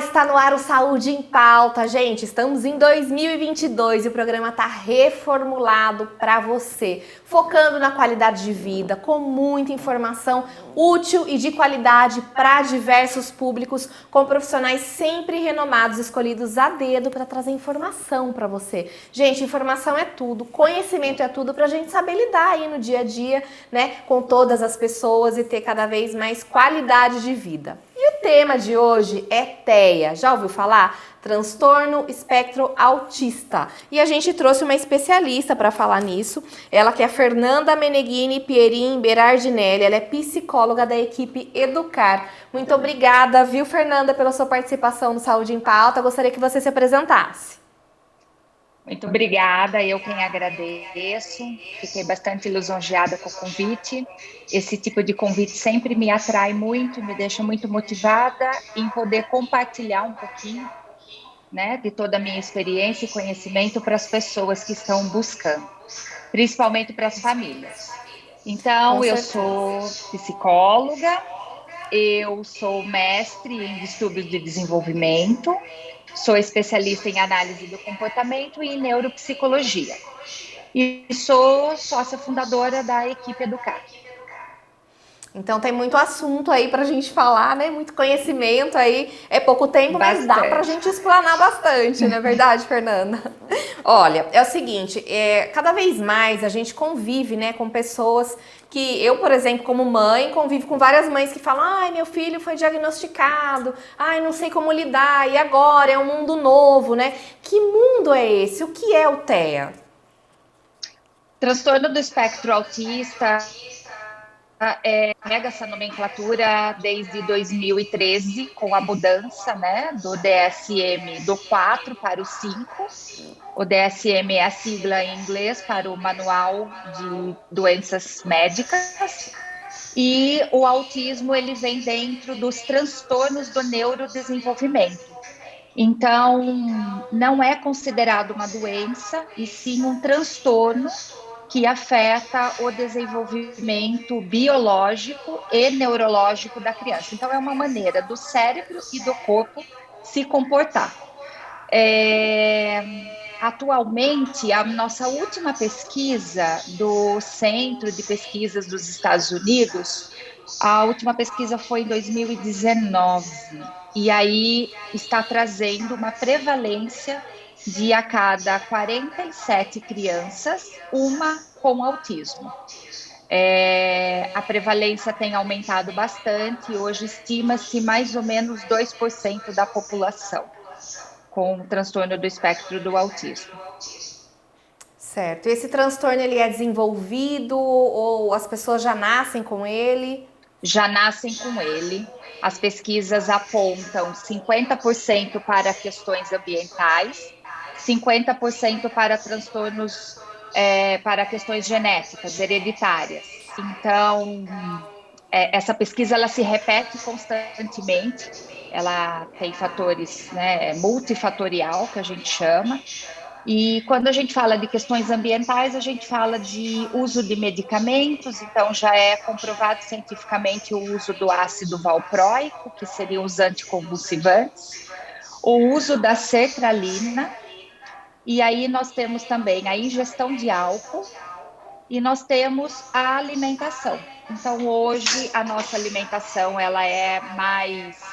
está no ar o Saúde em Pauta, gente. Estamos em 2022 e o programa está reformulado para você, focando na qualidade de vida, com muita informação útil e de qualidade para diversos públicos, com profissionais sempre renomados, escolhidos a dedo para trazer informação para você. Gente, informação é tudo, conhecimento é tudo para a gente saber lidar aí no dia a dia, né, com todas as pessoas e ter cada vez mais qualidade de vida. E o tema de hoje é TEA. Já ouviu falar? Transtorno espectro autista. E a gente trouxe uma especialista para falar nisso. Ela que é Fernanda Meneghini Pierin Berardinelli. Ela é psicóloga da equipe Educar. Muito obrigada, viu, Fernanda, pela sua participação no Saúde em Pauta. Gostaria que você se apresentasse. Muito obrigada, eu quem agradeço. Fiquei bastante lisonjeada com o convite. Esse tipo de convite sempre me atrai muito, me deixa muito motivada em poder compartilhar um pouquinho, né, de toda a minha experiência e conhecimento para as pessoas que estão buscando, principalmente para as famílias. Com Então, eu certeza. sou psicóloga, eu sou mestre em distúrbios de desenvolvimento, sou especialista em análise do comportamento e em neuropsicologia. E sou sócia fundadora da equipe Educar. Então tem muito assunto aí pra gente falar, né? Muito conhecimento aí. É pouco tempo, mas dá pra Bastante. gente explanar bastante, não é verdade, Fernanda? Olha, é o seguinte, cada vez mais a gente convive, né, com pessoas que eu, por exemplo, como mãe, convivo com várias mães que falam: ai, meu filho foi diagnosticado, ai, não sei como lidar, e agora? É um mundo novo, né? Que mundo é esse? O que é o TEA? Transtorno do espectro autista carrega essa nomenclatura desde 2013, com a mudança, né, do DSM do 4 para o 5. O DSM é a sigla em inglês para o Manual de Doenças Médicas. E o autismo ele vem dentro dos transtornos do neurodesenvolvimento. Então, não é considerado uma doença, e sim um transtorno que afeta o desenvolvimento biológico e neurológico da criança. Então, é uma maneira do cérebro e do corpo se comportar. É, Atualmente, a nossa última pesquisa do Centro de Pesquisas dos Estados Unidos, a última pesquisa foi em 2019, e aí está trazendo uma prevalência de a cada 47 crianças, uma com autismo. A prevalência tem aumentado bastante, hoje estima-se mais ou menos 2% da população com transtorno do espectro do autismo. Certo. Esse transtorno ele é desenvolvido ou as pessoas já nascem com ele? Já nascem com ele. As pesquisas apontam 50% para questões ambientais, 50% para transtornos, para questões genéticas, hereditárias. Então, essa pesquisa ela se repete constantemente, ela tem fatores, né, multifatorial, que a gente chama. E quando a gente fala de questões ambientais, a gente fala de uso de medicamentos, então já é comprovado cientificamente o uso do ácido valproico, que seriam os anticonvulsivantes, o uso da sertralina, e aí nós temos também a ingestão de álcool e nós temos a alimentação. Então hoje a nossa alimentação ela é mais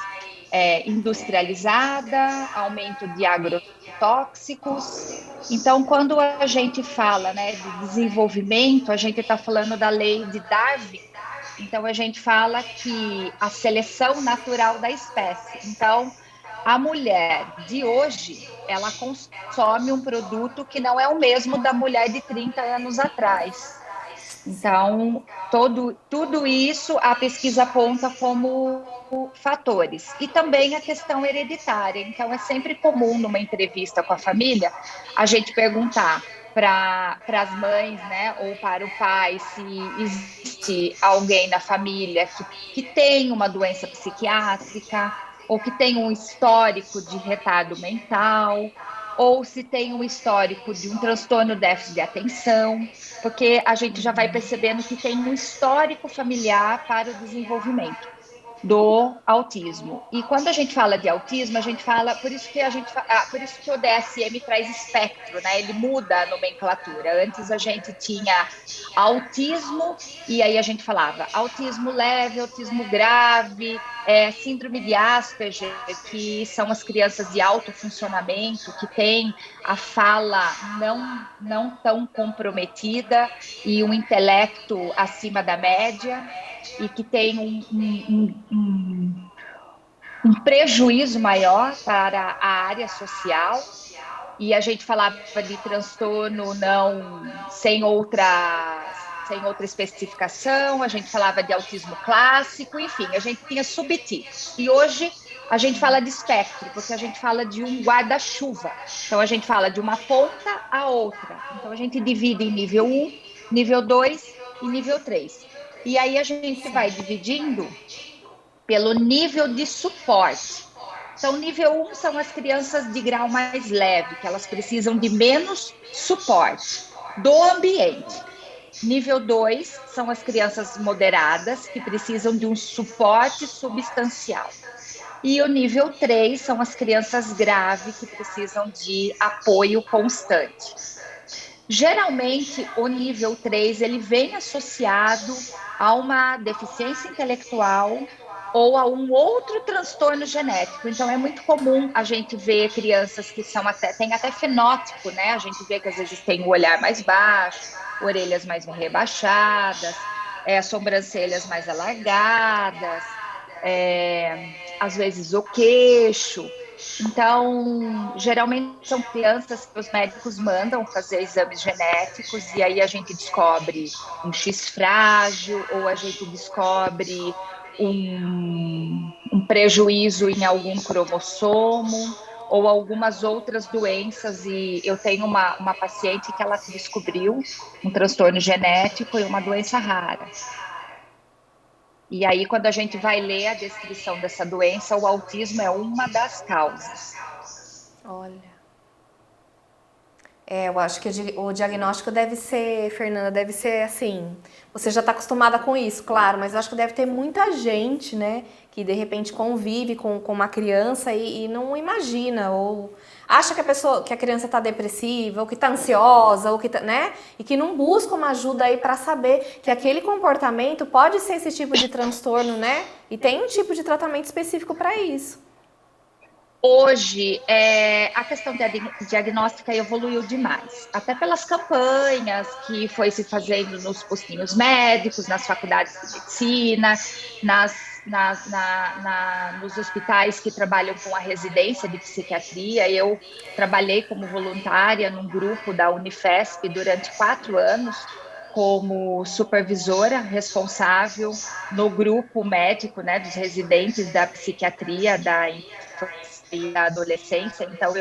industrializada, aumento de agrotóxicos. Então, quando a gente fala, né, de desenvolvimento, a gente está falando da lei de Darwin. Então, a gente fala que a seleção natural da espécie. Então, a mulher de hoje, ela consome um produto que não é o mesmo da mulher de 30 anos atrás. Então, tudo isso a pesquisa aponta como fatores. E também a questão hereditária. Então, é sempre comum numa entrevista com a família a gente perguntar para as mães, né, ou para o pai, se existe alguém na família que tem uma doença psiquiátrica ou que tem um histórico de retardo mental, ou se tem um histórico de um transtorno déficit de atenção, porque a gente já vai percebendo que tem um histórico familiar para o desenvolvimento. do autismo. E quando a gente fala de autismo, a gente fala, por isso que o DSM traz espectro, né? Ele muda a nomenclatura. Antes a gente tinha autismo e aí a gente falava autismo leve, autismo grave, síndrome de Asperger, que são as crianças de alto funcionamento, que têm a fala não tão comprometida e um intelecto acima da média e que tem um prejuízo maior para a área social. E a gente falava de transtorno não sem outra especificação, a gente falava de autismo clássico, enfim, a gente tinha subtipos. E hoje a gente fala de espectro, porque a gente fala de um guarda-chuva. Então a gente fala de uma ponta a outra. Então a gente divide em nível 1, nível 2 e nível 3. E aí a gente vai dividindo pelo nível de suporte. Então, nível 1 são as crianças de grau mais leve, que elas precisam de menos suporte do ambiente. Nível 2 são as crianças moderadas, que precisam de um suporte substancial. E o nível 3 são as crianças graves, que precisam de apoio constante. Geralmente, o nível 3 ele vem associado a uma deficiência intelectual ou a um outro transtorno genético. Então, é muito comum a gente ver crianças que têm até fenótipo, né? A gente vê que às vezes tem o olhar mais baixo, orelhas mais rebaixadas, sobrancelhas mais alargadas, às vezes o queixo. Então, geralmente são crianças que os médicos mandam fazer exames genéticos e aí a gente descobre um X frágil ou a gente descobre um prejuízo em algum cromossomo ou algumas outras doenças. E eu tenho uma paciente que ela descobriu um transtorno genético e uma doença rara. E aí, quando a gente vai ler a descrição dessa doença, o autismo é uma das causas. Olha. Eu acho que o diagnóstico deve ser, Fernanda, deve ser assim, você já está acostumada com isso, claro, mas eu acho que deve ter muita gente, né, que de repente convive com uma criança e não imagina, ou acha que a criança está depressiva, ou que está ansiosa, ou que tá, né, e que não busca uma ajuda aí para saber que aquele comportamento pode ser esse tipo de transtorno, né, e tem um tipo de tratamento específico para isso. Hoje, a questão diagnóstica evoluiu demais, até pelas campanhas que foi se fazendo nos postinhos médicos, nas faculdades de medicina, nos hospitais que trabalham com a residência de psiquiatria. Eu trabalhei como voluntária num grupo da Unifesp durante 4 anos, como supervisora responsável no grupo médico, né, dos residentes da psiquiatria da infância e da adolescência. Então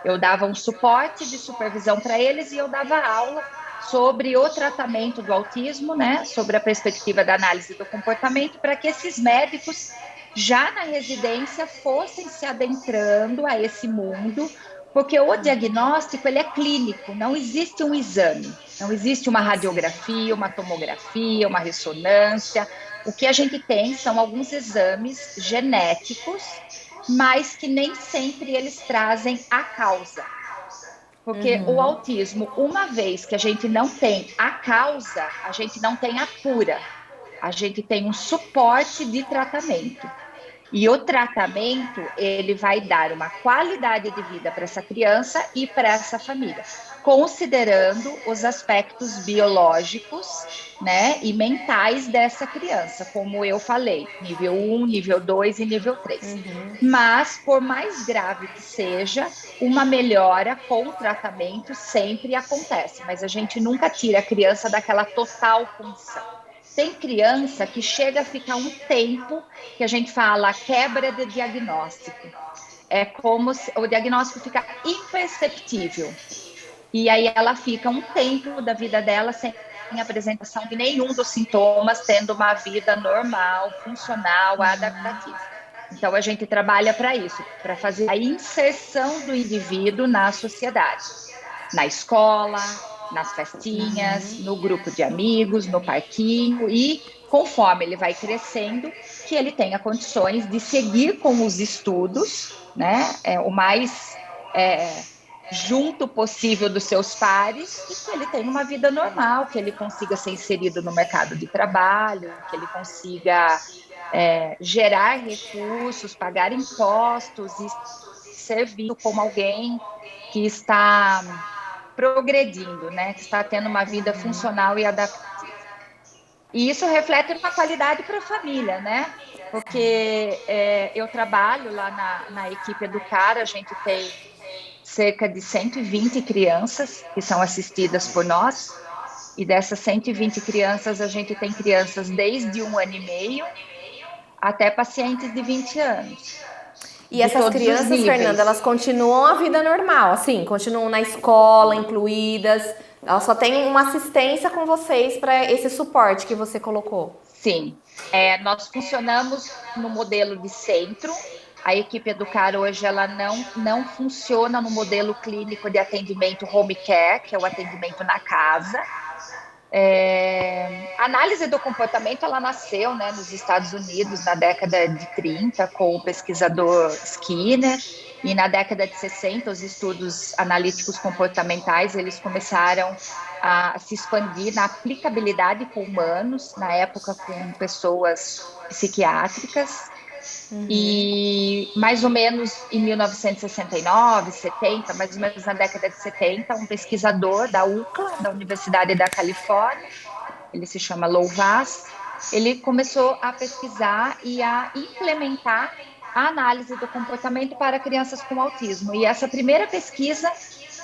eu dava um suporte de supervisão para eles e eu dava aula sobre o tratamento do autismo, né, sobre a perspectiva da análise do comportamento, para que esses médicos já na residência fossem se adentrando a esse mundo, porque o diagnóstico ele é clínico, não existe um exame, não existe uma radiografia, uma tomografia, uma ressonância. O que a gente tem são alguns exames genéticos, mas que nem sempre eles trazem a causa. Porque o autismo, uma vez que a gente não tem a causa, a gente não tem a cura. A gente tem um suporte de tratamento. E o tratamento, ele vai dar uma qualidade de vida para essa criança e para essa família, considerando os aspectos biológicos, né, e mentais dessa criança, como eu falei, nível 1, nível 2 e nível 3. Mas, por mais grave que seja, uma melhora com o tratamento sempre acontece, mas a gente nunca tira a criança daquela total condição. Tem criança que chega a ficar um tempo, que a gente fala quebra de diagnóstico. É como se o diagnóstico fica imperceptível. E aí ela fica um tempo da vida dela sem apresentação de nenhum dos sintomas, tendo uma vida normal, funcional, adaptativa. Então a gente trabalha para isso, para fazer a inserção do indivíduo na sociedade, na escola, nas festinhas, no grupo de amigos, no parquinho e conforme ele vai crescendo, que ele tenha condições de seguir com os estudos, né, o mais junto possível dos seus pares, e que ele tenha uma vida normal, que ele consiga ser inserido no mercado de trabalho, que ele consiga gerar recursos, pagar impostos e servir como alguém que está progredindo, né, que está tendo uma vida funcional e adaptada. E isso reflete uma qualidade para a família, né? Porque eu trabalho lá na equipe Educar, a gente tem cerca de 120 crianças que são assistidas por nós, e dessas 120 crianças, a gente tem crianças desde 1 ano e meio até pacientes de 20 anos. E essas crianças, Fernanda, elas continuam a vida normal, assim, continuam na escola, incluídas, elas só têm uma assistência com vocês para esse suporte que você colocou. Sim, nós funcionamos no modelo de centro. A equipe Educar hoje ela não funciona no modelo clínico de atendimento home care, que é o atendimento na casa. A análise do comportamento ela nasceu, né, nos Estados Unidos na década de 30 com o pesquisador Skinner, e na década de 60 os estudos analíticos comportamentais eles começaram a se expandir na aplicabilidade com humanos, na época com pessoas psiquiátricas. E mais ou menos em 1969, 70, mais ou menos na década de 70, um pesquisador da UCLA, da Universidade da Califórnia, ele se chama Lovaas, ele começou a pesquisar e a implementar a análise do comportamento para crianças com autismo. E essa primeira pesquisa,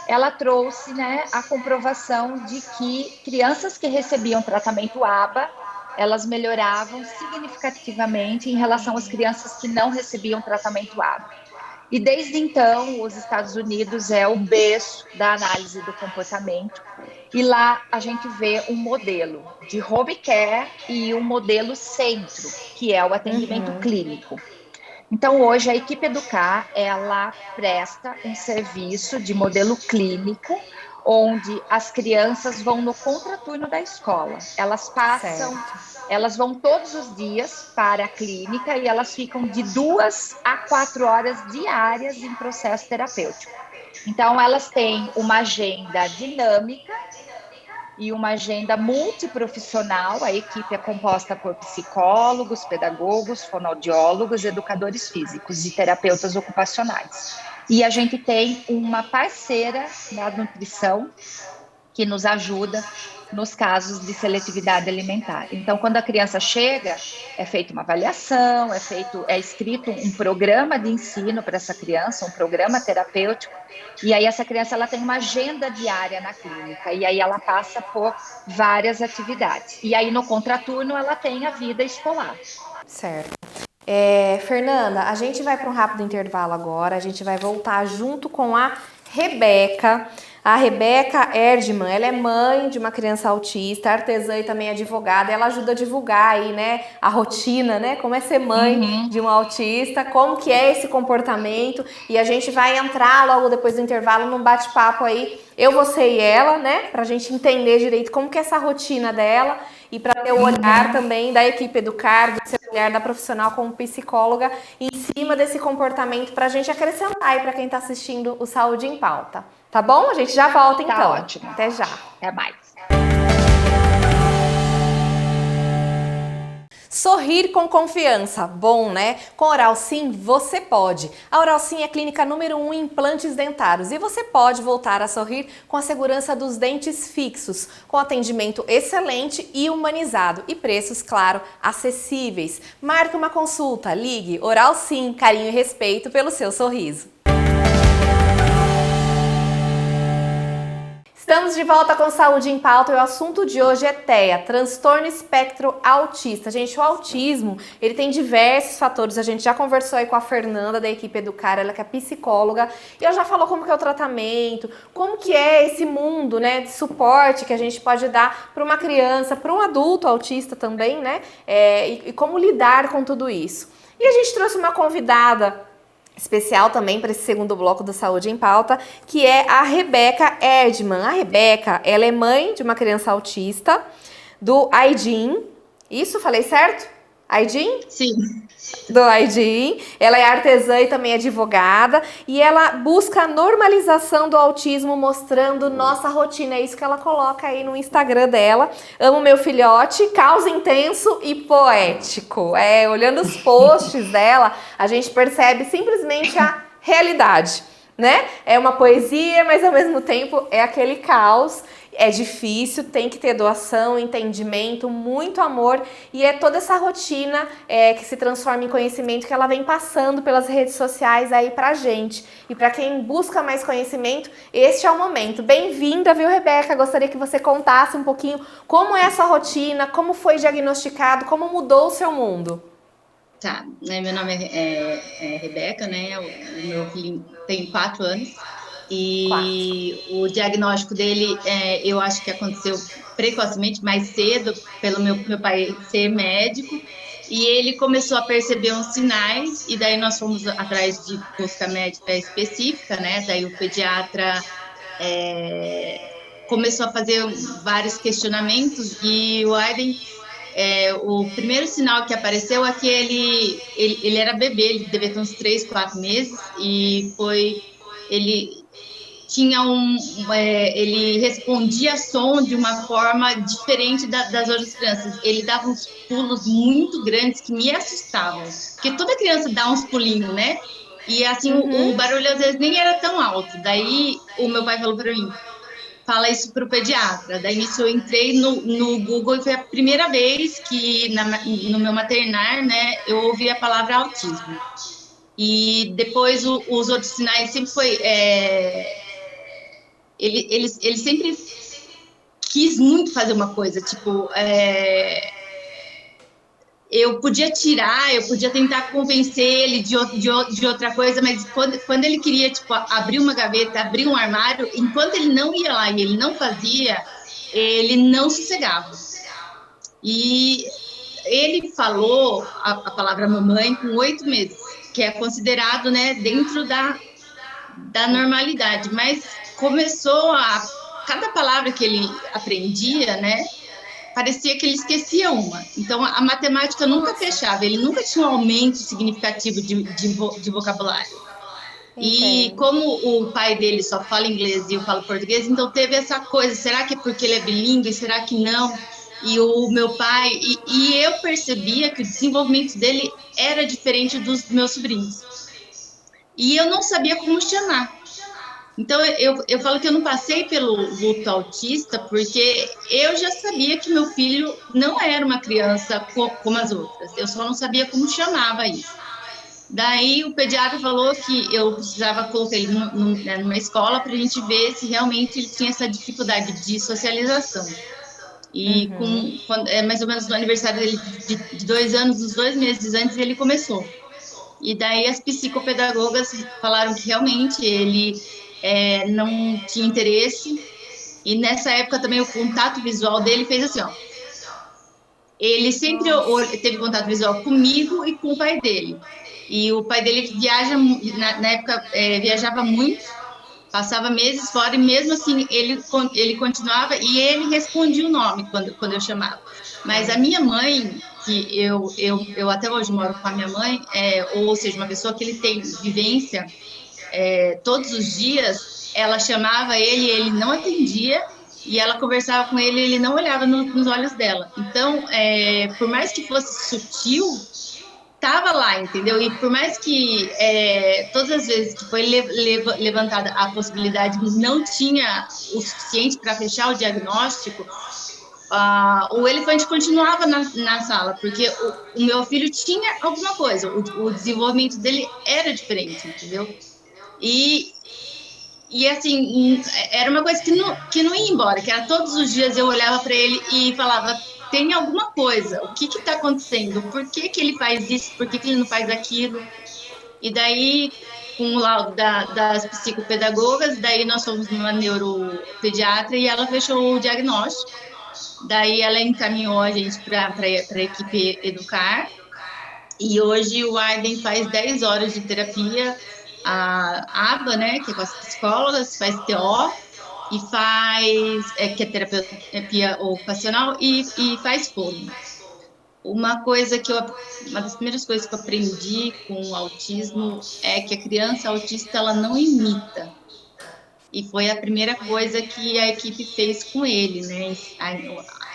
ela trouxe, né, a comprovação de que crianças que recebiam tratamento ABA, elas melhoravam significativamente em relação às crianças que não recebiam tratamento ABA. E desde então, os Estados Unidos é o berço da análise do comportamento. E lá a gente vê um modelo de home care e um modelo centro, que é o atendimento clínico. Então, hoje, a equipe Educar, ela presta um serviço de modelo clínico, onde as crianças vão no contraturno da escola. Elas vão todos os dias para a clínica e elas ficam de 2 a 4 horas diárias em processo terapêutico. Então, elas têm uma agenda dinâmica e uma agenda multiprofissional. A equipe é composta por psicólogos, pedagogos, fonoaudiólogos, educadores físicos e terapeutas ocupacionais. E a gente tem uma parceira da nutrição que nos ajuda nos casos de seletividade alimentar. Então, quando a criança chega, é feita uma avaliação, é escrito um programa de ensino para essa criança, um programa terapêutico, e aí essa criança ela tem uma agenda diária na clínica, e aí ela passa por várias atividades. E aí no contraturno ela tem a vida escolar. Certo. Fernanda, a gente vai para um rápido intervalo agora, a gente vai voltar junto com a Rebeca. A Rebeca Erdmann, ela é mãe de uma criança autista, artesã e também advogada. Ela ajuda a divulgar aí, né, a rotina, né, como é ser mãe de um autista, como que é esse comportamento. E a gente vai entrar logo depois do intervalo num bate-papo aí, eu, você e ela, né, pra gente entender direito como que é essa rotina dela e para ter o olhar também da equipe Educar, do seu olhar da profissional como psicóloga em cima desse comportamento pra gente acrescentar aí pra quem tá assistindo o Saúde em Pauta. Tá bom? A gente já volta então. Tá ótimo. Até já. Até mais. Sorrir com confiança, bom, né? Com Oral Sim, você pode. A Oral Sim é a clínica número 1 em implantes dentários e você pode voltar a sorrir com a segurança dos dentes fixos, com atendimento excelente e humanizado e preços, claro, acessíveis. Marque uma consulta, ligue. Oral Sim, carinho e respeito pelo seu sorriso. Estamos de volta com Saúde em Pauta e o assunto de hoje é TEA, transtorno espectro autista. Gente, o autismo, ele tem diversos fatores, a gente já conversou aí com a Fernanda da equipe Educar, ela que é psicóloga, e ela já falou como que é o tratamento, como que é esse mundo, né, de suporte que a gente pode dar para uma criança, para um adulto autista também, né, e como lidar com tudo isso. E a gente trouxe uma convidada especial também para esse segundo bloco da Saúde em Pauta, que é a Rebeca Erdmann. A Rebeca, ela é mãe de uma criança autista, do Aidin, Isso, falei certo? Aidin? Sim. Do Aidin. Ela é artesã e também advogada. E ela busca a normalização do autismo, mostrando nossa rotina. É isso que ela coloca aí no Instagram dela. Amo meu filhote, causa intenso e poético. Olhando os posts dela, a gente percebe simplesmente a realidade, né? É uma poesia, mas ao mesmo tempo é aquele caos. É difícil, tem que ter doação, entendimento, muito amor, e é toda essa rotina que se transforma em conhecimento que ela vem passando pelas redes sociais aí pra gente. E para quem busca mais conhecimento, este é o momento. Bem-vinda, viu, Rebeca? Gostaria que você contasse um pouquinho como é essa rotina, como foi diagnosticado, como mudou o seu mundo. Tá, meu nome é Rebeca, né? O meu filho tem 4 anos e o diagnóstico dele, eu acho que aconteceu precocemente, mais cedo, pelo meu pai ser médico, e ele começou a perceber uns sinais, e daí nós fomos atrás de busca médica específica, né? Daí o pediatra começou a fazer vários questionamentos e o Aiden. O primeiro sinal que apareceu é que ele era bebê, ele devia ter uns 3, 4 meses, e ele tinha ele respondia a som de uma forma diferente das outras crianças. Ele dava uns pulos muito grandes que me assustavam, porque toda criança dá uns pulinhos, né? E assim, o barulho às vezes nem era tão alto. Daí o meu pai falou para mim, fala isso para o pediatra. Daí nisso eu entrei no Google e foi a primeira vez que no meu maternar, né, eu ouvi a palavra autismo. E depois os outros sinais sempre foi... ele sempre quis muito fazer uma coisa, tipo... eu podia tirar, eu podia tentar convencer ele de outra coisa, mas quando ele queria, tipo, abrir uma gaveta, abrir um armário, enquanto ele não ia lá e ele não fazia, ele não sossegava. E ele falou a palavra mamãe com 8 meses, que é considerado, né, dentro da normalidade, mas começou cada palavra que ele aprendia, né, parecia que ele esquecia uma. Então, a matemática nunca fechava, ele nunca tinha um aumento significativo de vocabulário. Entendo. E como o pai dele só fala inglês e eu falo português, então teve essa coisa, será que é porque ele é bilíngue, será que não? E o meu pai, e eu percebia que o desenvolvimento dele era diferente dos meus sobrinhos. E eu não sabia como chamar. Então, eu falo que eu não passei pelo luto autista porque eu já sabia que meu filho não era uma criança como as outras. Eu só não sabia como chamava isso. Daí, o pediatra falou que eu precisava colocar ele numa escola para a gente ver se realmente ele tinha essa dificuldade de socialização. E mais ou menos no aniversário dele de 2 anos, uns 2 meses antes, ele começou. E daí as psicopedagogas falaram que realmente ele não tinha interesse. E nessa época também o contato visual dele fez assim, ó. Ele sempre teve contato visual comigo e com o pai dele. E o pai dele na época viajava muito, passava meses fora, e mesmo assim ele continuava e ele respondia o nome quando eu chamava. Mas a minha mãe, que eu até hoje moro com a minha mãe, ou seja, uma pessoa que ele tem vivência todos os dias, ela chamava ele não atendia, e ela conversava com ele não olhava nos olhos dela. Então, por mais que fosse sutil, estava lá, entendeu? E por mais que todas as vezes que foi levantada a possibilidade, não tinha o suficiente para fechar o diagnóstico, o elefante continuava na sala, porque o meu filho tinha alguma coisa, o desenvolvimento dele era diferente, entendeu? E assim, era uma coisa que não ia embora, que era todos os dias eu olhava para ele e falava, tem alguma coisa, o que está acontecendo? Por que ele faz isso? Por que ele não faz aquilo? E daí, com o laudo das psicopedagogas, daí nós fomos numa neuropediatra e ela fechou o diagnóstico. Daí ela encaminhou a gente para a equipe Educar. E hoje o Aiden faz 10 horas de terapia, a ABA, né, que é com as psicólogas, faz TO e faz, que é terapia ocupacional, e faz fono. uma das primeiras coisas que eu aprendi com o autismo é que a criança autista, ela não imita. E foi a primeira coisa que a equipe fez com ele, né?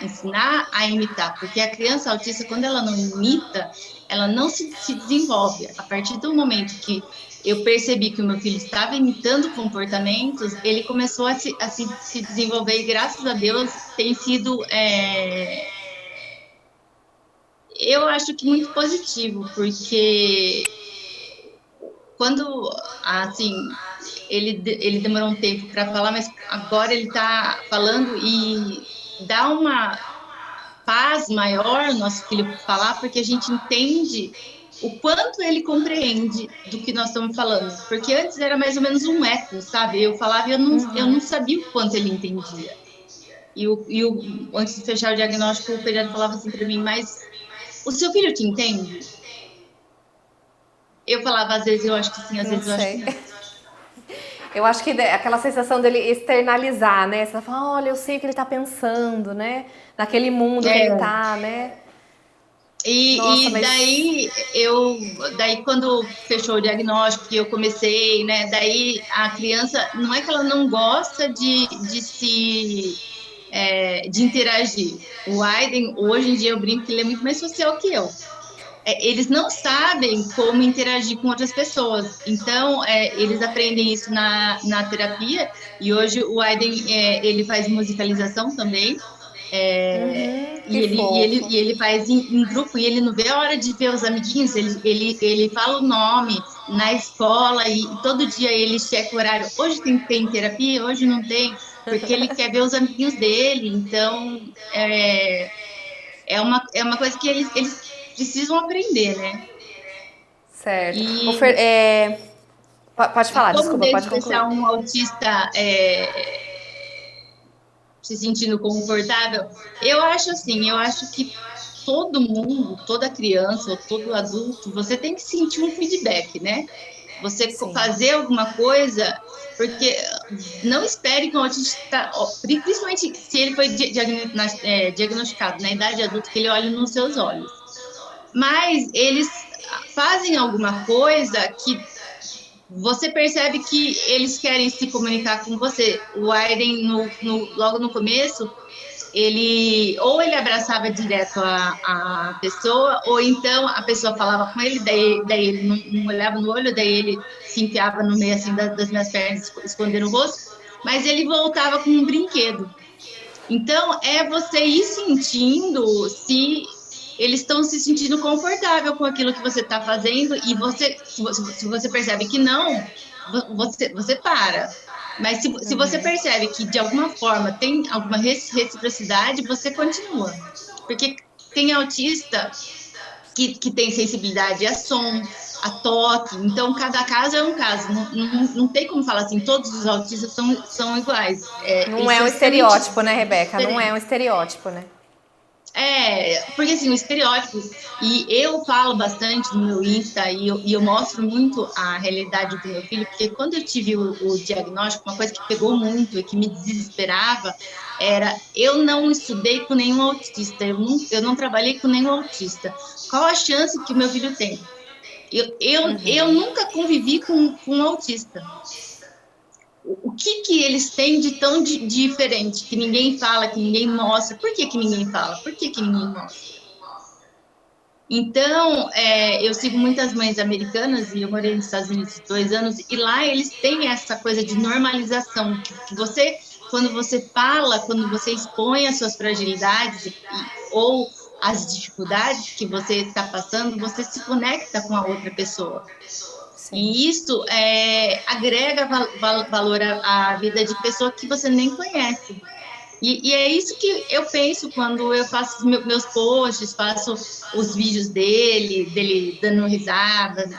Ensinar a imitar, porque a criança autista, quando ela não imita, ela não se desenvolve. A partir do momento que eu percebi que o meu filho estava imitando comportamentos, ele começou a se desenvolver e, graças a Deus, tem sido, eu acho que muito positivo, porque quando, assim, ele demorou um tempo para falar, mas agora ele está falando e dá uma paz maior no nosso filho falar, porque a gente entende o quanto ele compreende do que nós estamos falando. Porque antes era mais ou menos um eco, sabe? Eu falava e eu não sabia o quanto ele entendia. Antes de fechar o diagnóstico, o pediatra falava assim para mim, mas o seu filho te entende? Eu falava, às vezes eu acho que sim, às vezes eu acho que não. Eu acho que aquela sensação dele externalizar, né? Você fala, olha, eu sei o que ele tá pensando, né? Naquele mundo que ele tá, né? Nossa, daí quando fechou o diagnóstico que eu comecei, né? Daí a criança, não é que ela não gosta de interagir. O Aiden, hoje em dia eu brinco que ele é muito mais social que eu. Eles não sabem como interagir com outras pessoas. Então, eles aprendem isso na terapia. E hoje o Aiden, ele faz musicalização também. E ele faz em grupo. E ele não vê a hora de ver os amiguinhos. Ele fala o nome na escola. E todo dia ele checa o horário. Hoje tem terapia? Hoje não tem. Porque ele quer ver os amiguinhos dele. Então, é uma coisa que eles precisam aprender, né? Certo. E pode falar, como desculpa, pode concluir. deixar um autista se sentindo confortável? Eu acho que todo mundo, toda criança ou todo adulto, você tem que sentir um feedback, né? Você fazer alguma coisa, porque não espere que um autista, principalmente se ele foi diagnosticado na idade adulta, que ele olhe nos seus olhos. Mas eles fazem alguma coisa que você percebe que eles querem se comunicar com você. O Aiden, logo no começo, ele abraçava direto a pessoa, ou então a pessoa falava com ele, daí ele não olhava no olho, daí ele se enfiava no meio assim das minhas pernas, escondendo o rosto, mas ele voltava com um brinquedo. Então, é você ir sentindo se eles estão se sentindo confortável com aquilo que você está fazendo, e se você percebe que não, você para. Mas se você percebe que de alguma forma tem alguma reciprocidade, você continua. Porque tem autista que tem sensibilidade a som, a toque, então cada caso é um caso. Não tem como falar assim, todos os autistas são iguais. Não é um estereótipo, né, Rebeca? Não é um estereótipo, né? Porque assim, o estereótipo, e eu falo bastante no meu Insta, e eu mostro muito a realidade do meu filho, porque quando eu tive o diagnóstico, uma coisa que pegou muito e que me desesperava era, eu não estudei com nenhum autista, eu não trabalhei com nenhum autista. Qual a chance que o meu filho tem? Eu nunca convivi com um autista. O que eles têm de tão diferente, que ninguém fala, que ninguém mostra? Por que ninguém fala? Por que ninguém mostra? Então, eu sigo muitas mães americanas, e eu morei nos Estados Unidos 2 anos, e lá eles têm essa coisa de normalização, que você, quando você fala, quando você expõe as suas fragilidades ou as dificuldades que você está passando, você se conecta com a outra pessoa. Sim. E isso agrega valor à vida de pessoa que você nem conhece. E é isso que eu penso quando eu faço meus posts, faço os vídeos dele dando risada.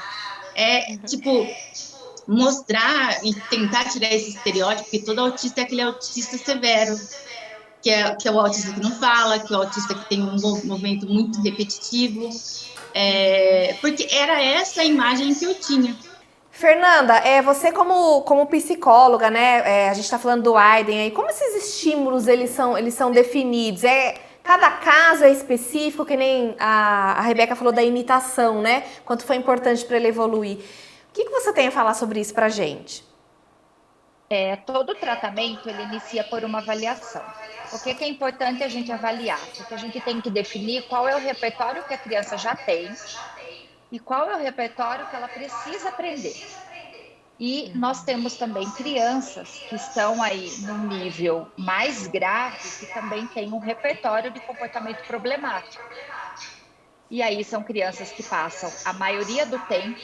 Tipo, mostrar e tentar tirar esse estereótipo, que todo autista é aquele autista severo, que é o autista que não fala, que é o autista que tem um movimento muito repetitivo. Porque era essa a imagem que eu tinha. Fernanda, você como psicóloga, né? A gente tá falando do Aiden aí. Como esses estímulos eles são definidos? Cada caso é específico, que nem a Rebeca falou da imitação, né? Quanto foi importante para ele evoluir. O que você tem a falar sobre isso pra gente? Todo tratamento ele inicia por uma avaliação. O que é importante a gente avaliar? Porque a gente tem que definir qual é o repertório que a criança já tem e qual é o repertório que ela precisa aprender. E nós temos também crianças que estão aí num nível mais grave, que também tem um repertório de comportamento problemático. E aí são crianças que passam a maioria do tempo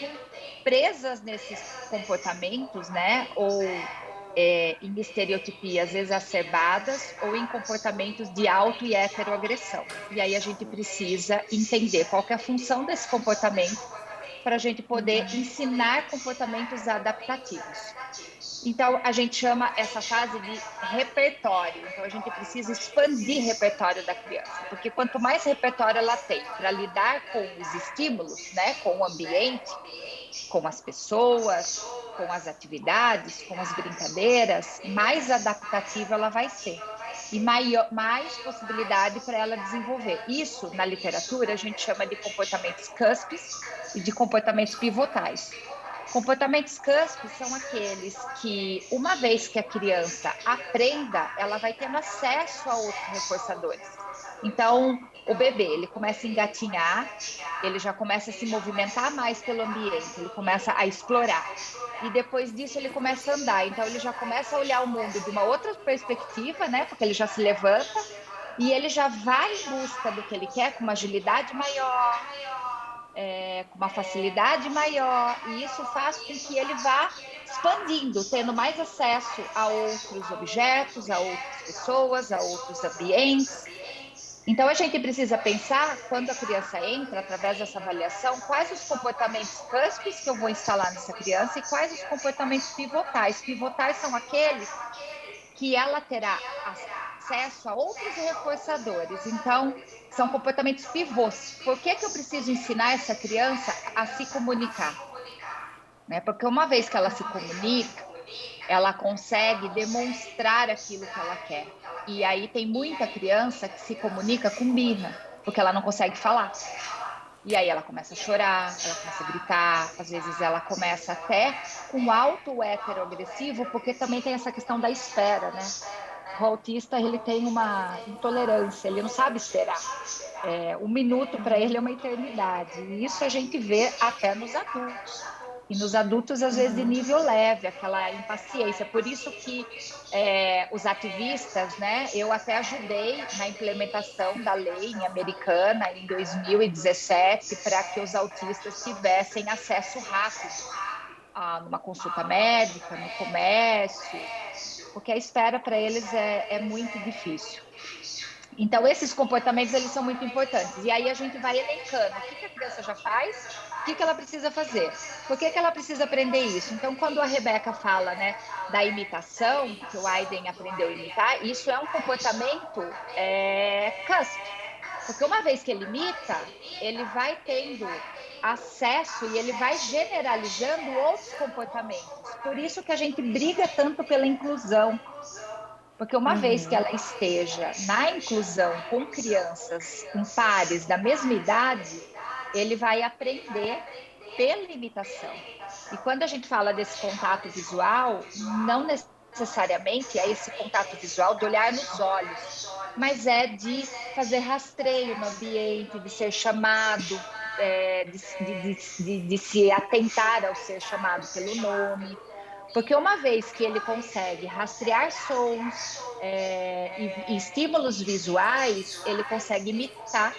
presas nesses comportamentos, né? Ou em estereotipias exacerbadas ou em comportamentos de auto e heteroagressão. E aí a gente precisa entender qual que é a função desse comportamento para a gente poder ensinar comportamentos adaptativos. Então, a gente chama essa fase de repertório. Então, a gente precisa expandir o repertório da criança, porque quanto mais repertório ela tem para lidar com os estímulos, né, com o ambiente, com as pessoas, com as atividades, com as brincadeiras, mais adaptativa ela vai ser e mais possibilidade para ela desenvolver. Isso, na literatura, a gente chama de comportamentos cuspes e de comportamentos pivotais. Comportamentos cuspes são aqueles que, uma vez que a criança aprenda, ela vai tendo acesso a outros reforçadores. Então, o bebê, ele começa a engatinhar, ele já começa a se movimentar mais pelo ambiente, ele começa a explorar. E depois disso ele começa a andar, então ele já começa a olhar o mundo de uma outra perspectiva, né? Porque ele já se levanta e ele já vai em busca do que ele quer com uma agilidade maior, com uma facilidade maior, e isso faz com que ele vá expandindo, tendo mais acesso a outros objetos, a outras pessoas, a outros ambientes. Então, a gente precisa pensar, quando a criança entra, através dessa avaliação, quais os comportamentos cuspes que eu vou instalar nessa criança e quais os comportamentos pivotais. Pivotais são aqueles que ela terá acesso a outros reforçadores. Então, são comportamentos pivôs. Por que eu preciso ensinar essa criança a se comunicar? Né? Porque uma vez que ela se comunica, ela consegue demonstrar aquilo que ela quer. E aí tem muita criança que se comunica com birra, porque ela não consegue falar. E aí ela começa a chorar, ela começa a gritar, às vezes ela começa até com alto heteroagressivo, porque também tem essa questão da espera, né? O autista, ele tem uma intolerância, ele não sabe esperar. Um minuto para ele é uma eternidade. E isso a gente vê até nos adultos. E nos adultos, às vezes, de nível leve, aquela impaciência. Por isso que os ativistas, né, eu até ajudei na implementação da lei americana em 2017 para que os autistas tivessem acesso rápido a uma consulta médica, no comércio, porque a espera para eles é muito difícil. Então, esses comportamentos, eles são muito importantes. E aí a gente vai elencando o que a criança já faz, o que ela precisa fazer, por que ela precisa aprender isso. Então, quando a Rebeca fala, né, da imitação, que o Aiden aprendeu a imitar, isso é um comportamento cusp. Porque uma vez que ele imita, ele vai tendo acesso e ele vai generalizando outros comportamentos. Por isso que a gente briga tanto pela inclusão. Porque uma vez que ela esteja na inclusão com crianças, com pares da mesma idade, ele vai aprender pela imitação. E quando a gente fala desse contato visual, não necessariamente é esse contato visual de olhar nos olhos, mas é de fazer rastreio no ambiente, de ser chamado, de se atentar ao ser chamado pelo nome. Porque uma vez que ele consegue rastrear sons e estímulos visuais, ele consegue imitar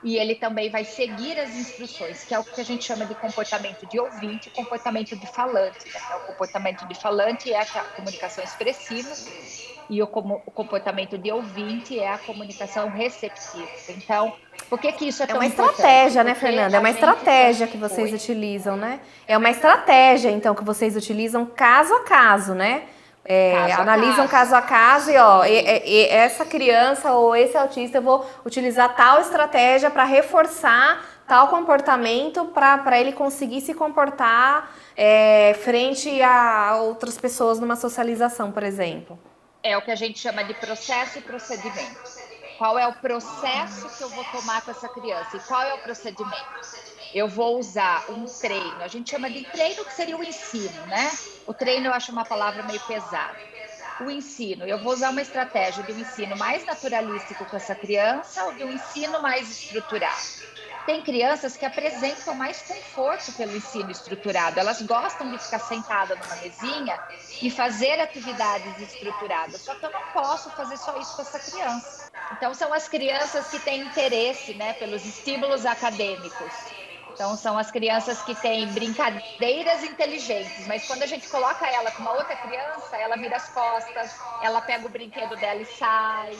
e ele também vai seguir as instruções, que é o que a gente chama de comportamento de ouvinte e comportamento de falante. Né? O comportamento de falante é a comunicação expressiva e o comportamento de ouvinte é a comunicação receptiva. Então, por que isso é tão importante? É uma estratégia, né, Fernanda? É uma estratégia que vocês utilizam, né? É uma estratégia, então, que vocês utilizam caso a caso, né? Analisam caso a caso e, essa criança ou esse autista, eu vou utilizar tal estratégia para reforçar tal comportamento para ele conseguir se comportar frente a outras pessoas numa socialização, por exemplo. É o que a gente chama de processo e procedimento. qual é o processo que eu vou tomar com essa criança e qual é o procedimento. Eu vou usar um treino, a gente chama de treino, que seria o ensino, né? O treino eu acho uma palavra meio pesada. O ensino, eu vou usar uma estratégia de um ensino mais naturalístico com essa criança ou de um ensino mais estruturado. Tem crianças que apresentam mais conforto pelo ensino estruturado, elas gostam de ficar sentada numa mesinha e fazer atividades estruturadas, só que eu não posso fazer só isso com essa criança. Então, são as crianças que têm interesse, né, pelos estímulos acadêmicos. Então, são as crianças que têm brincadeiras inteligentes, mas quando a gente coloca ela com uma outra criança, ela vira as costas, ela pega o brinquedo dela e sai,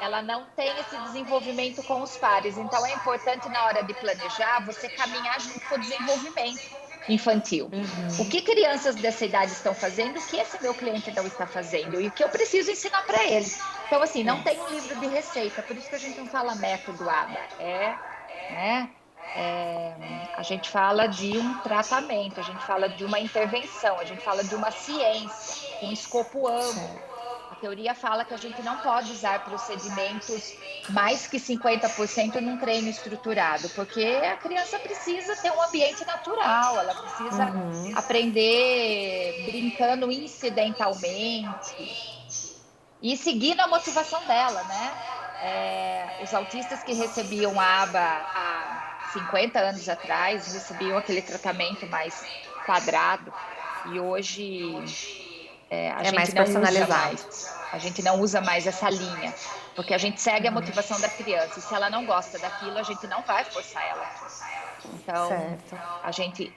ela não tem esse desenvolvimento com os pares. Então, é importante, na hora de planejar, você caminhar junto com o desenvolvimento infantil. O que crianças dessa idade estão fazendo, o que esse meu cliente não está fazendo e o que eu preciso ensinar para ele. Então, assim, não tem um livro de receita, por isso que a gente não fala método ABA, né? A gente fala de um tratamento, a gente fala de uma intervenção, a gente fala de uma ciência, com um escopo amplo. A teoria fala que a gente não pode usar procedimentos mais que 50% num treino estruturado, porque a criança precisa ter um ambiente natural, ela precisa aprender brincando incidentalmente e seguindo a motivação dela, né? Os autistas que recebiam a aba há 50 anos atrás recebiam aquele tratamento mais quadrado e hoje a gente mais não usa personalizado. mais. A gente não usa mais essa linha, porque a gente segue a motivação da criança. E se ela não gosta daquilo, a gente não vai forçar ela. Então, Certo. a gente,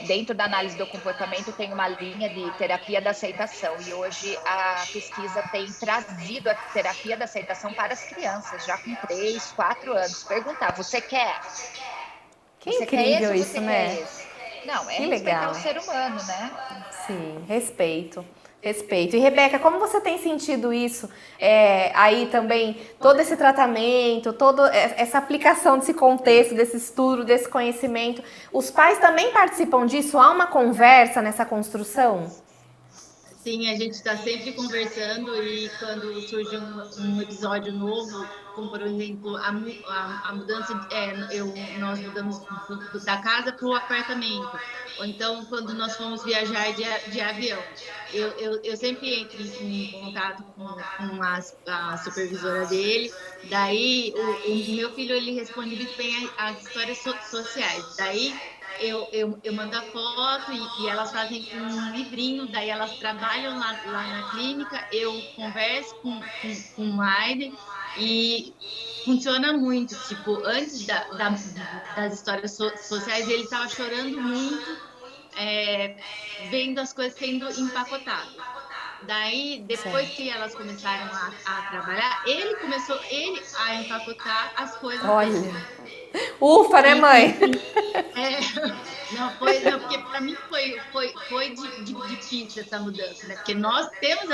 dentro da análise do comportamento, tem uma linha de terapia da aceitação. E hoje a pesquisa tem trazido a terapia da aceitação para as crianças, já com 3, 4 anos. Perguntar, você quer? Que Você quer incrível esse ou isso, você né? quer esse? Não, é Que respeitar legal. o ser humano, né? Sim, respeito. Respeito. E, Rebeca, como você tem sentido isso aí também, todo esse tratamento, toda essa aplicação desse contexto, desse estudo, desse conhecimento? Os pais também participam disso? Há uma conversa nessa construção? Sim, a gente está sempre conversando e quando surge um episódio novo, como por exemplo a mudança, nós mudamos da casa para o apartamento, ou então quando nós fomos viajar de avião, eu sempre entro em contato com a supervisora dele, daí o meu filho ele responde muito bem as histórias sociais, daí eu mando a foto e elas fazem um livrinho, daí elas trabalham lá na clínica, eu converso com o Aiden e funciona muito. Tipo, antes das histórias sociais, ele estava chorando muito, vendo as coisas sendo empacotadas. Daí, depois que elas começaram a trabalhar, ele começou a empacotar as coisas dele. Olha. Ufa, né, mãe? Não, porque para mim foi difícil essa mudança, né? Porque nós temos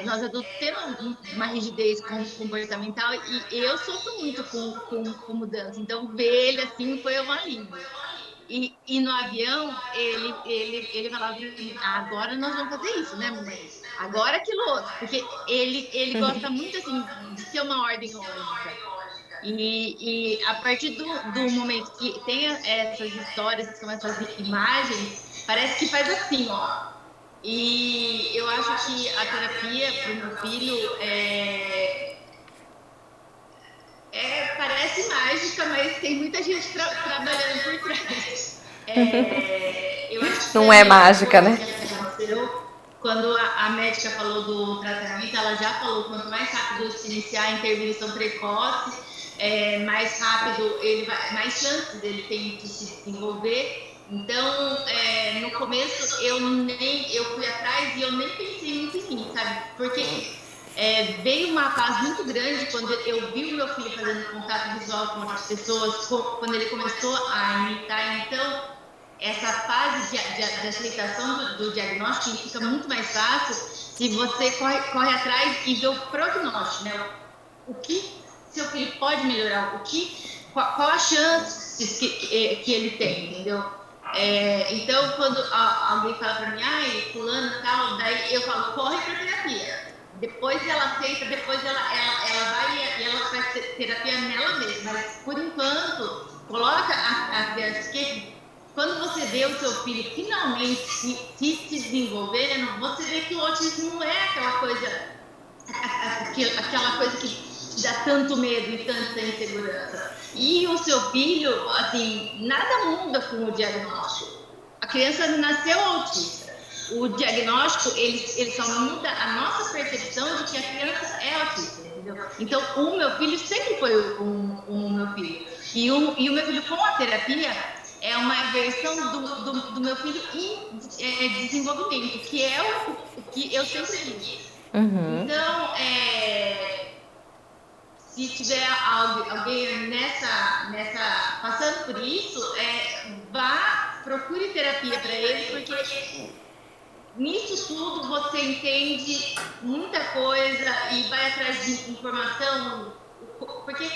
nós adultos temos uma rigidez comportamental e eu sofro muito com mudança. Então, ver ele assim foi uma alívio. E no avião, ele falava para mim, agora nós vamos fazer isso, né, mamãe? Agora aquilo outro. Porque ele gosta muito, assim, de ter uma ordem lógica. E a partir do momento que tem essas histórias, que são essas imagens, parece que faz assim, ó. E eu acho que a terapia para o meu filho parece mágica, mas tem muita gente trabalhando por trás. Eu acho que Não é mágica, né? que aconteceu, quando a médica falou do tratamento, ela já falou quanto mais rápido se iniciar a intervenção precoce, mais rápido mais chances dele ter de se desenvolver. Então, no começo eu fui atrás e eu nem pensei muito em mim, sabe? Porque veio uma paz muito grande quando eu vi o meu filho fazendo contato visual com outras pessoas, quando ele começou a imitar. Então, essa fase de aceitação do diagnóstico fica muito mais fácil se você corre atrás e vê o prognóstico, né? O que seu filho pode melhorar, qual a chance que ele tem, entendeu? Então, quando alguém fala para mim, fulano e tal, daí eu falo, corre para terapia. depois ela aceita, depois ela vai e ela faz terapia nela mesma. Mas, por enquanto, coloca a criança, porque quando você vê o seu filho finalmente se desenvolvendo, você vê que o autismo não é aquela coisa que te dá tanto medo e tanta insegurança. E o seu filho, assim, nada muda com o diagnóstico. A criança nasceu autista. O diagnóstico, ele só muda a nossa percepção de que a criança é autista, entendeu? Então, o meu filho sempre foi o meu filho. E o meu filho com a terapia é uma versão do meu filho em desenvolvimento, que é o que eu sempre quis. Então, se tiver alguém passando por isso, procure terapia para ele, porque nisso tudo você entende muita coisa e vai atrás de informação, porque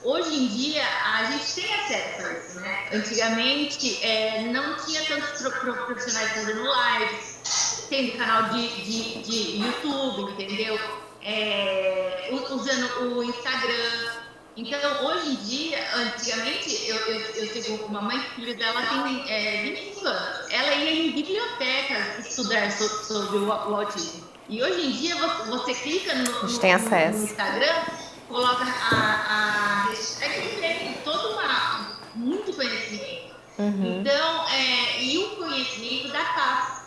hoje em dia a gente tem acesso a isso, né? Antigamente não tinha tantos profissionais fazendo lives, tem canal de YouTube, entendeu? Usando o Instagram. Então, hoje em dia, antigamente, eu sigo uma mãe que o filho dela tem 25 anos. Ela ia em bibliotecas estudar sobre o autismo. E hoje em dia, você clica no Instagram, coloca a hashtag e tem todo muito conhecimento. Então, e o conhecimento dá paz.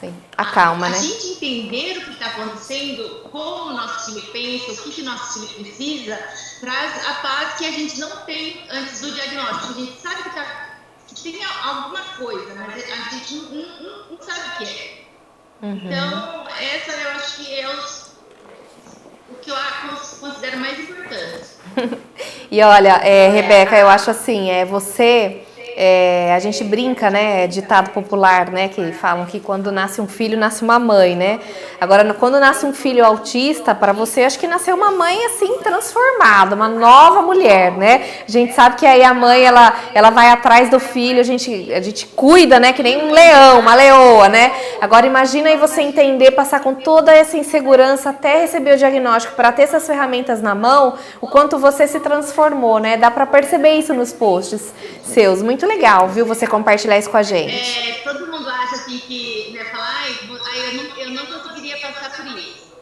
Sim, acalma, né? A gente entender o que está acontecendo, como o nosso filho pensa, o que o nosso filho precisa, traz a paz que a gente não tem antes do diagnóstico. A gente sabe que tem alguma coisa, mas a gente não sabe o que é. Então, essa eu acho que é o que eu considero mais importante. E olha, Rebeca, eu acho assim, você... a gente brinca, né, ditado popular, né, que falam que quando nasce um filho, nasce uma mãe, né? Agora, quando nasce um filho autista, para você, acho que nasceu uma mãe, assim, transformada, uma nova mulher, né? A gente sabe que aí a mãe, ela vai atrás do filho, a gente cuida, né, que nem um leão, uma leoa, né? Agora, imagina aí você entender, passar com toda essa insegurança até receber o diagnóstico, para ter essas ferramentas na mão, o quanto você se transformou, né? Dá para perceber isso nos posts seus. Muito legal, viu, você compartilhar isso com a gente. Todo mundo acha assim que, né, falar, eu não conseguiria passar por isso.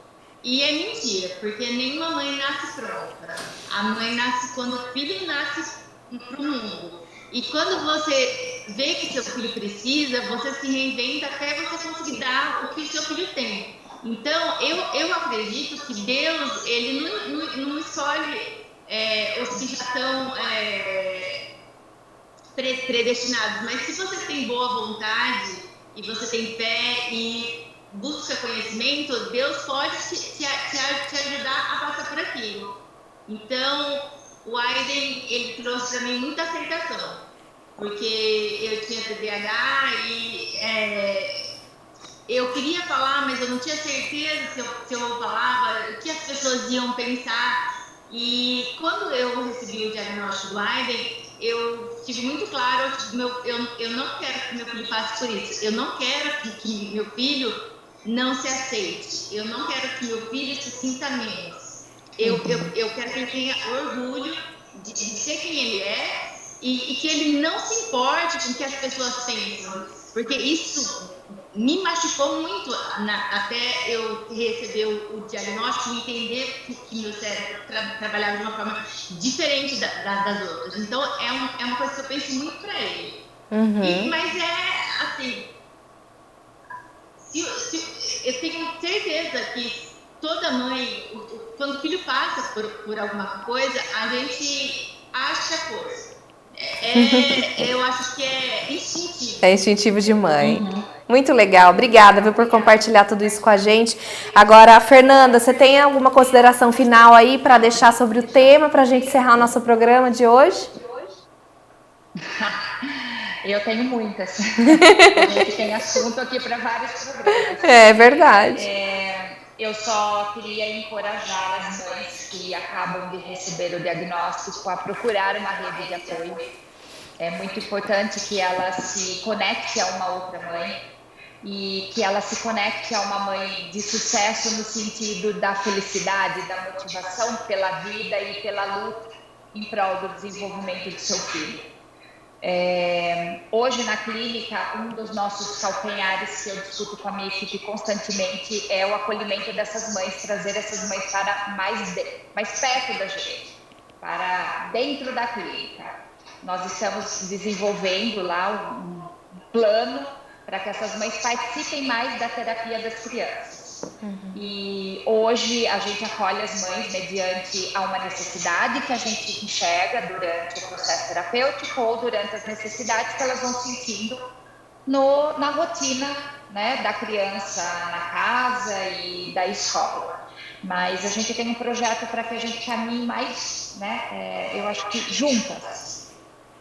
E é mentira, porque nenhuma mãe nasce pronta. A mãe nasce quando o filho nasce para o mundo. E quando você vê que seu filho precisa, você se reinventa até você conseguir dar o que o seu filho tem. Então, eu acredito que Deus, ele não escolhe os que já estão predestinados, mas se você tem boa vontade e você tem fé e busca conhecimento, Deus pode te ajudar a passar por aquilo. Então, o Aiden, ele trouxe para mim muita aceitação, porque eu tinha TDAH e eu queria falar, mas eu não tinha certeza se eu falava, o que as pessoas iam pensar. E quando eu recebi o diagnóstico do Aiden, eu tive muito claro que eu não quero que meu filho passe por isso. Eu não quero que meu filho não se aceite. Eu não quero que meu filho se sinta menos. Eu quero que ele tenha orgulho de ser quem ele é e que ele não se importe com o que as pessoas pensam. Porque isso me machucou muito até eu receber o diagnóstico e entender que meu cérebro trabalhava de uma forma diferente das outras. Então, é uma coisa que eu penso muito para ele. Mas assim, eu tenho certeza que toda mãe, quando o filho passa por alguma coisa, a gente acha força. Eu acho que é instintivo. É instintivo de mãe. Muito legal. Obrigada, viu, por compartilhar tudo isso com a gente. Agora, Fernanda, você tem alguma consideração final aí para deixar sobre o tema, para a gente encerrar o nosso programa de hoje? Eu tenho muitas. A gente tem assunto aqui para vários programas. É verdade. Eu só queria encorajar as mães que acabam de receber o diagnóstico a procurar uma rede de apoio. É muito importante que ela se conecte a uma outra mãe, e que ela se conecte a uma mãe de sucesso no sentido da felicidade, da motivação pela vida e pela luta em prol do desenvolvimento do seu filho. Hoje na clínica, um dos nossos calcanhares que eu discuto com a minha equipe constantemente é o acolhimento dessas mães, trazer essas mães para mais perto da gente, para dentro da clínica. Nós estamos desenvolvendo lá um plano para que essas mães participem mais da terapia das crianças. E hoje a gente acolhe as mães mediante a uma necessidade que a gente enxerga durante o processo terapêutico ou durante as necessidades que elas vão sentindo na rotina, né, da criança na casa e da escola. Mas a gente tem um projeto para que a gente caminhe mais, né, eu acho que juntas.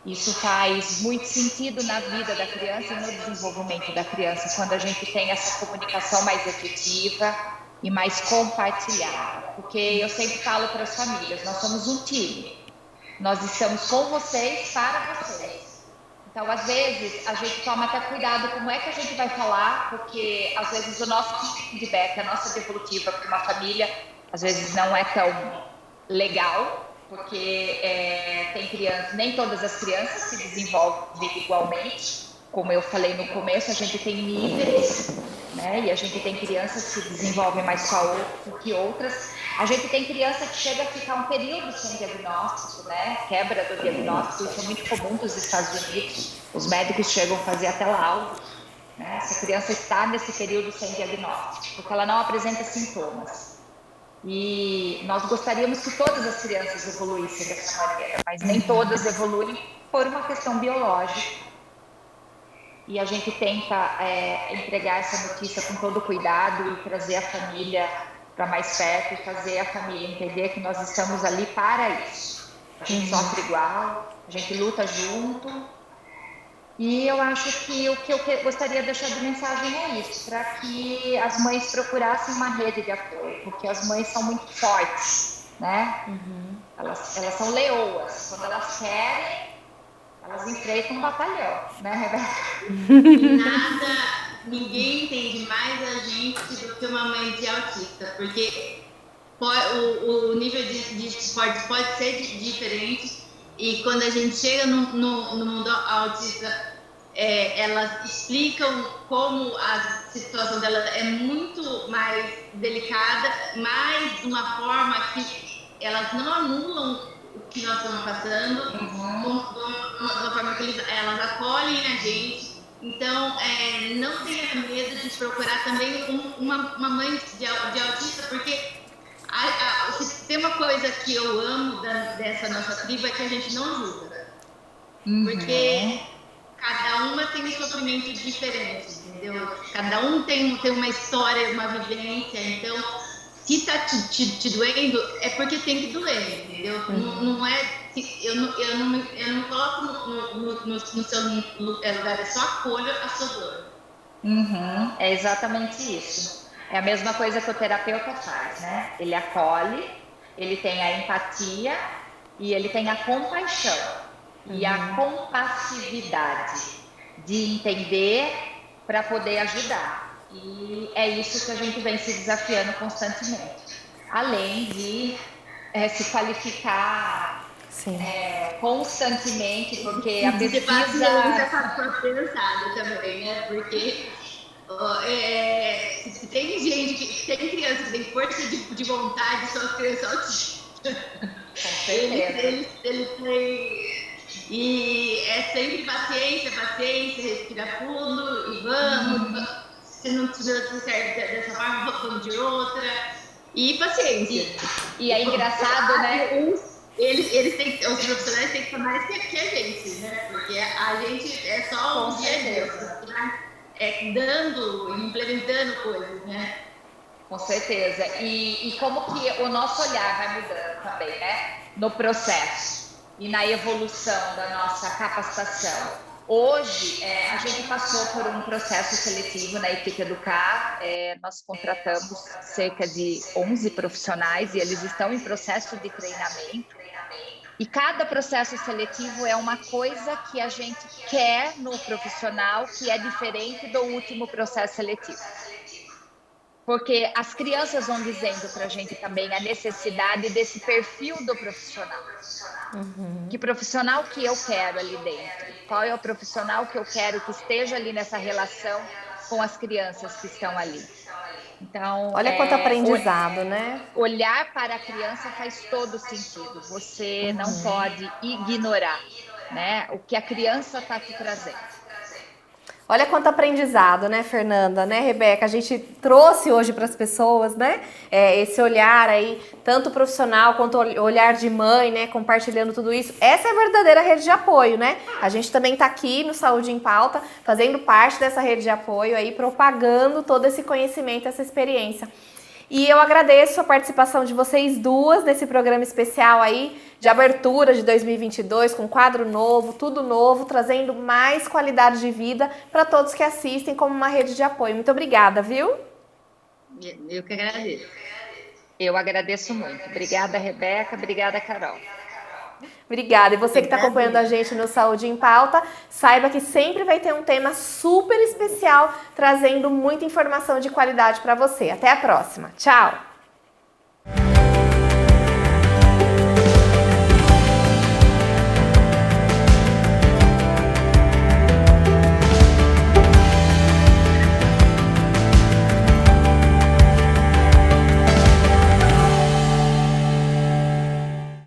Isso faz muito sentido na vida da criança e no desenvolvimento da criança, quando a gente tem essa comunicação mais efetiva e mais compartilhada. Porque eu sempre falo para as famílias, nós somos um time. Nós estamos com vocês, para vocês. Então, às vezes, a gente toma até cuidado como é que a gente vai falar, porque às vezes o nosso feedback, a nossa devolutiva para uma família, às vezes não é tão legal, porque tem crianças, nem todas as crianças se desenvolvem igualmente. Como eu falei no começo, a gente tem níveis, né? E a gente tem crianças que desenvolvem mais que outras. A gente tem criança que chega a ficar um período sem diagnóstico, né? Quebra do diagnóstico, isso é muito comum nos Estados Unidos. Os médicos chegam a fazer até laudo, né? Essa criança está nesse período sem diagnóstico, porque ela não apresenta sintomas. E nós gostaríamos que todas as crianças evoluíssem dessa maneira, mas nem todas evoluem por uma questão biológica. E a gente tenta entregar essa notícia com todo cuidado e trazer a família para mais perto e fazer a família entender que nós estamos ali para isso. A gente sofre igual, a gente luta junto. E eu acho que o que eu gostaria de deixar de mensagem é isso, para que as mães procurassem uma rede de apoio, porque as mães são muito fortes, né? Elas são leoas, quando elas querem, elas enfrentam um batalhão, né, Rebeca? Ninguém entende mais a gente do que uma mãe de autista, porque o nível de esporte pode ser diferente. E quando a gente chega no mundo autista, elas explicam como a situação dela é muito mais delicada, mas de uma forma que elas não anulam o que nós estamos passando, de uma forma que elas acolhem a gente. Então, não tenha medo de procurar também uma mãe de autista, porque se tem uma coisa que eu amo dessa nossa tribo é que a gente não julga. Porque cada uma tem um sofrimento diferente, entendeu? Cada um tem uma história, uma vivência. Então, se tá te doendo, é porque tem que doer, entendeu? Não é... Eu não me coloco no seu lugar, eu só acolho a sua dor. É exatamente isso. É a mesma coisa que o terapeuta faz, né? Ele acolhe, ele tem a empatia e ele tem a compaixão e a compassividade de entender para poder ajudar. E é isso que a gente vem se desafiando constantemente. Além de se qualificar constantemente, porque a pesquisa... Tá pensada também, né? Porque... se tem gente tem criança que tem força de vontade, são as crianças autistas. Eles têm. E é sempre paciência, respira fundo e vamos. Se não tiver tudo certo dessa forma, vamos de outra. E paciência. E é engraçado, né? Os profissionais têm que falar mais que a gente, né? Porque a gente é só um dia a dia. Dando, implementando coisas, né? Com certeza. E como que o nosso olhar vai mudando também, né? No processo e na evolução da nossa capacitação. Hoje, a gente passou por um processo seletivo na equipe Educar. Nós contratamos cerca de 11 profissionais e eles estão em processo de treinamento. E cada processo seletivo é uma coisa que a gente quer no profissional que é diferente do último processo seletivo. Porque as crianças vão dizendo para a gente também a necessidade desse perfil do profissional. Que profissional que eu quero ali dentro? Qual é o profissional que eu quero que esteja ali nessa relação com as crianças que estão ali? Então, olha quanto aprendizado, né? Olhar para a criança faz todo sentido. Você não pode ignorar, né, o que a criança está te trazendo. Olha quanto aprendizado, né, Fernanda, né, Rebeca? A gente trouxe hoje para as pessoas, né, esse olhar aí, tanto profissional quanto olhar de mãe, né, compartilhando tudo isso. Essa é a verdadeira rede de apoio, né? A gente também está aqui no Saúde em Pauta, fazendo parte dessa rede de apoio aí, propagando todo esse conhecimento, essa experiência. E eu agradeço a participação de vocês duas nesse programa especial aí de abertura de 2022, com quadro novo, tudo novo, trazendo mais qualidade de vida para todos que assistem como uma rede de apoio. Muito obrigada, viu? Eu que agradeço. Eu agradeço muito. Obrigada, Rebeca. Obrigada, Carol. Obrigada. E você que está acompanhando a gente no Saúde em Pauta, saiba que sempre vai ter um tema super especial, trazendo muita informação de qualidade para você. Até a próxima. Tchau!